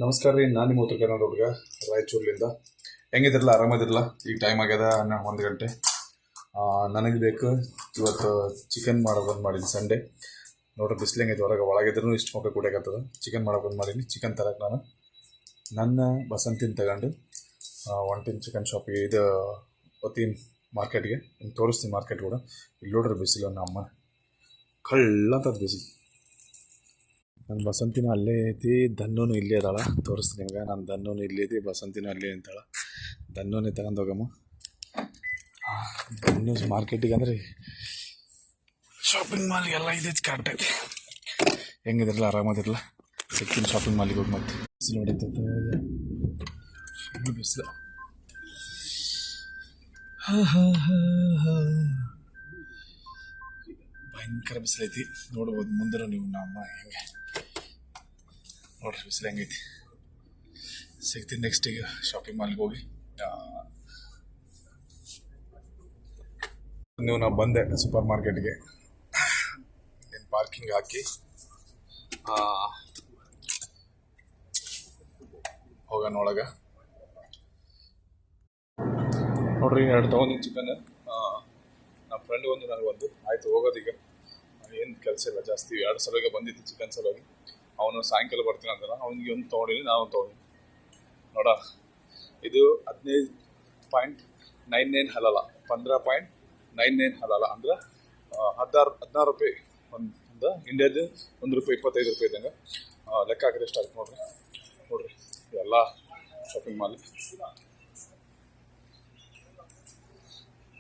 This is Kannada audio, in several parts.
ನಮಸ್ಕಾರ ರೀ. ನಾನು ನಿಮ್ಮ ಉತ್ತರ ಕನ್ನಡ ಹುಡುಗ ರಾಯಚೂರ್ಲಿಂದ. ಹೆಂಗಿದ್ರಲ್ಲ, ಆರಾಮದಿರಲ್ಲ? ಈಗ ಟೈಮ್ ಆಗ್ಯದ 1 ಗಂಟೆ. ನನಗೆ ಬೇಕು ಇವತ್ತು ಚಿಕನ್ ಮಾಡೋದು ಬಂದು ಮಾಡೀನಿ. ಸಂಡೇ ನೋಡ್ರಿ, ಬಿಸಿಲು ಹೆಂಗೈತೆ ಹೊರಗೆ. ಒಳಗಿದ್ರೂ ಇಷ್ಟು ಮುಖ ಕುಡಿಯಾಕತ್ತದ. ಚಿಕನ್ ಮಾಡೋದು ಬಂದು ಮಾಡೀನಿ. ಚಿಕನ್ ತರಕ್ಕೆ ನಾನು ನನ್ನ ಬಸಂತಿನ ತಗೊಂಡು ಒಂಟಿನ ಚಿಕನ್ ಶಾಪಿಗೆ, ಇದು ಒತ್ತೀನಿ ಮಾರ್ಕೆಟ್ಗೆ. ನಿಮ್ಗೆ ತೋರಿಸ್ತೀನಿ ಮಾರ್ಕೆಟ್ ಕೂಡ. ಇಲ್ಲಿ ನೋಡ್ರಿ ಬಿಸಿಲು, ನಮ್ಮ ಕಳ್ಳ ಅಂತದ್ದು ಬಿಸಿಲು. ನನ್ನ ಬಸಂತಿನೂ ಅಲ್ಲೇ ಐತಿ, ದನ್ನೂ ಇಲ್ಲೇ ಅದಾಳ. ತೋರಿಸ್ತೀನಿ ನಿಮ್ಗೆ. ನಾನು ದನ್ನೂ ಇಲ್ಲೇ ಐತಿ, ಬಸಂತಿನೂ ಅಲ್ಲೇ ಅಂತಾಳ. ದನ್ನೂನೇ ತಗೊಂಡು ಹೋಗಮ್ಮ. ದನ್ನೂ ಮಾರ್ಕೆಟಿಗೆ ಅಂದರೆ ಶಾಪಿಂಗ್ ಮಾಲ್ ಎಲ್ಲ ಇದೈತಿ ಕರೆಕ್ಟ್ ಐತಿ. ಹೆಂಗಿದ್ರಲ್ಲ, ಆರಾಮದಿರಲ್ಲ? ಸಿಕ್ಕಿನ ಶಾಪಿಂಗ್ ಮಾಲಿಗೆ ಹೋಗಿ ಮತ್ತೆ ಬಿಸಿಲು ಹೊಡಿತೈತೆ. ಫುಲ್ ಬಿಸಿಲು. ಭಯಂಕರ ಬಿಸಿಲೈತಿ. ನೋಡ್ಬೋದು ಮುಂದೆ ನೀವು ನಮ್ಮ ಹೆಂಗೆ ನೋಡ್ರಿ ಬಿಸಿಲು ಹೆಂಗೈತಿ. ಸಿಗ್ತೀನಿ ನೆಕ್ಸ್ಟ್. ಈಗ ಶಾಪಿಂಗ್ ಮಾಲ್ಗೆ ಹೋಗಿ ನಾವು ಬಂದೆ ಸೂಪರ್ ಮಾರ್ಕೆಟ್ಗೆ. ಪಾರ್ಕಿಂಗ್ ಹಾಕಿ ಹೋಗೋಣ ಒಳಗೆ. ನೋಡ್ರಿ, 2 ತೊಗೊಂಡಿನಿ ಚಿಕನ್. ನಮ್ಮ ಫ್ರೆಂಡ್ ಒಂದು, ನನಗೊಂದು. ಆಯಿತು ಹೋಗೋದೀಗ. ಏನು ಕೆಲಸ ಇಲ್ಲ ಜಾಸ್ತಿ. 2 ಸಲಗೆ ಬಂದಿತ್ತು ಚಿಕನ್ ಸಲುವಾಗಿ. ಅವನು ಸಾಯಂಕಾಲ ಬರ್ತೀನಿ ಅಂದಲ್ಲ. ಅವನಿಗೆ ಒಂದು ತೊಗೊಂಡಿನಿ, ನಾನು ತೊಗೊಂಡಿನಿ. ನೋಡ, ಇದು 15.99 ಹಲಲ, 15.99 ಹಲಲ ಅಂದ್ರೆ 16 ರೂಪಾಯಿ. ಒಂದು ಇಂಡಿಯಾದ ₹1 25 ಇದ್ದಂಗೆ ಲೆಕ್ಕ ಹಾಕಿದ್ರೆ ಎಷ್ಟು ಆಗುತ್ತೆ ನೋಡ್ರಿ. ನೋಡ್ರಿ, ಎಲ್ಲ ಶಾಪಿಂಗ್ ಮಾಲ್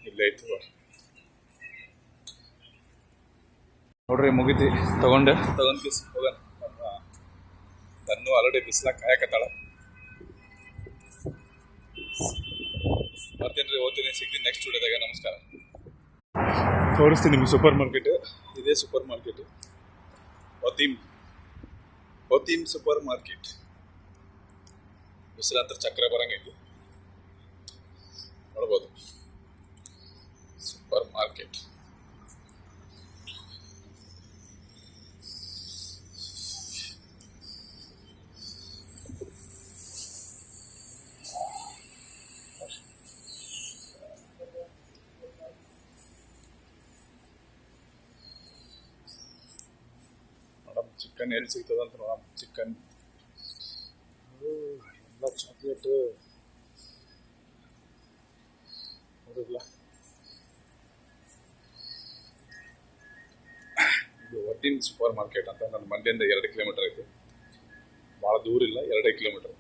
ಇಲ್ಲೇ ಐತೆ ನೋಡ್ರಿ. ಮುಗಿತಿ ತಗೊಂಡು ಕಿಸ್ ಹೋಗೋಣ. ತನ್ನೂ ಆಲ್ರೆಡಿ ಬಿಸಿಲಾಗ ಕಾಯಕತ್ತಾಳ. ಬರ್ತೀನಿ ರೀ, ಓದ್ತೀನಿ. ಸಿಗ್ತೀನಿ ನೆಕ್ಸ್ಟ್ ವಿಡಿಯೋದಾಗ. ನಮಸ್ಕಾರ. ತೋರಿಸ್ತೀನಿ ನಿಮ್ಗೆ ಸೂಪರ್ ಮಾರ್ಕೆಟ್. ಇದೇ ಸೂಪರ್ ಮಾರ್ಕೆಟ್, ಒತೀಮ್ ಸೂಪರ್ ಮಾರ್ಕೆಟ್. ಬಿಸಿಲಂತ ಚಕ್ರ ಬರಂಗೈತಿ. ನೋಡ್ಬೋದು ಸೂಪರ್ ಮಾರ್ಕೆಟ್. ಚಿಕನ್ ಎಲ್ಲಿ ಸಿಗ್ತದ ಅಂತ ನೋಡೋಣ. ಚಿಕನ್ ಎಲ್ಲ ಚಾಕ್ಲೇಟ್ ನೋಡಿಲ್ಲ. ಇದು ಒಟ್ಟಿನ ಸೂಪರ್ ಮಾರ್ಕೆಟ್ ಅಂತ. ನನ್ನ ಮಂಡ್ಯದಿಂದ 2 ಕಿಲೋಮೀಟರ್ ಐತಿ. ಭಾಳ ದೂರ ಇಲ್ಲ, 2 ಕಿಲೋಮೀಟರ್.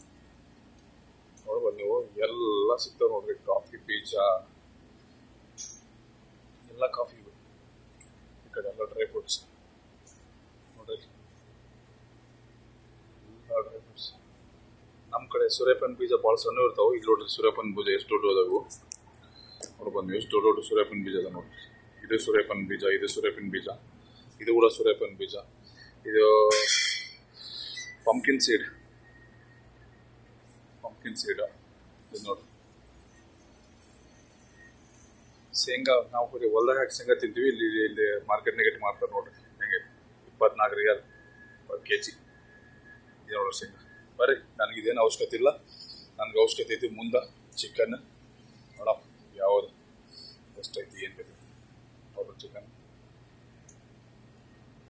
ನೋಡ್ಬೋದು ನೀವು, ಎಲ್ಲ ಸಿಗ್ತಾವೆ ನೋಡ್ರಿ. ಕಾಫಿ ಬೀಜ ಎಲ್ಲ ಕಾಫಿ. ಈ ಕಡೆ ಎಲ್ಲ ಡ್ರೈ ಫ್ರೂಟ್ಸ್ ನೋಡ್ರಿ. Dry fruits. ನಮ್ಮ ಕಡೆ ಸೂರ್ಯಪಾನ ಬೀಜ ಭಾಳ ಸಣ್ಣ ಇರ್ತಾವೆ. ಇಲ್ಲಿ ನೋಡ್ರಿ ಸೂರ್ಯಪಾನ ಬೀಜ ಎಷ್ಟು ದೊಡ್ಡ ಅದಾವು. ನೋಡ್ಬೋದು ನೀವು, ಎಷ್ಟು ದೊಡ್ಡ ಸೂರ್ಯಪಾನ ಬೀಜ ಅದ ನೋಡ್ರಿ. ಇದು ಸೂರ್ಯಪಾನ ಬೀಜ, ಇದು ಸೂರ್ಯಪಾನ ಬೀಜ, ಇದು ಕೂಡ ಸೂರ್ಯಪಾನ ಬೀಜ. ಇದು ಪಂಪ್ಕಿನ್ ಸೀಡ್ ಇದು ನೋಡ್ರಿ. ಶೇಂಗಾ ನಾವು ಬರೀ ಹೊಲ್ದಾಗ ಹಾಕಿ ಶೇಂಗಾ ತಿಂತೀವಿ. ಇಲ್ಲಿ ಮಾರ್ಕೆಟ್ನಾಗ ಇಟ್ಟು ಮಾರ್ತಾರೆ ನೋಡ್ರಿ. ಹೆಂಗೆ 24 ರಿಯಾಲ್ per kg. ಇದು ನೋಡ್ರಿ ಶೇಂಗಾ. ಬರ್ರಿ, ನನಗಿದೇನು ಅವಶ್ಯಕತೆ ಇಲ್ಲ. ನನಗೆ ಅವಶ್ಯಕತೆ ಐತಿ ಮುಂದೆ ಚಿಕನ್. ನೋಡಪ್ಪ ಯಾವುದು ಎಷ್ಟೈತಿ, ಏನು ಬೇಕು ನೋಡ್ರಿ ಚಿಕನ್.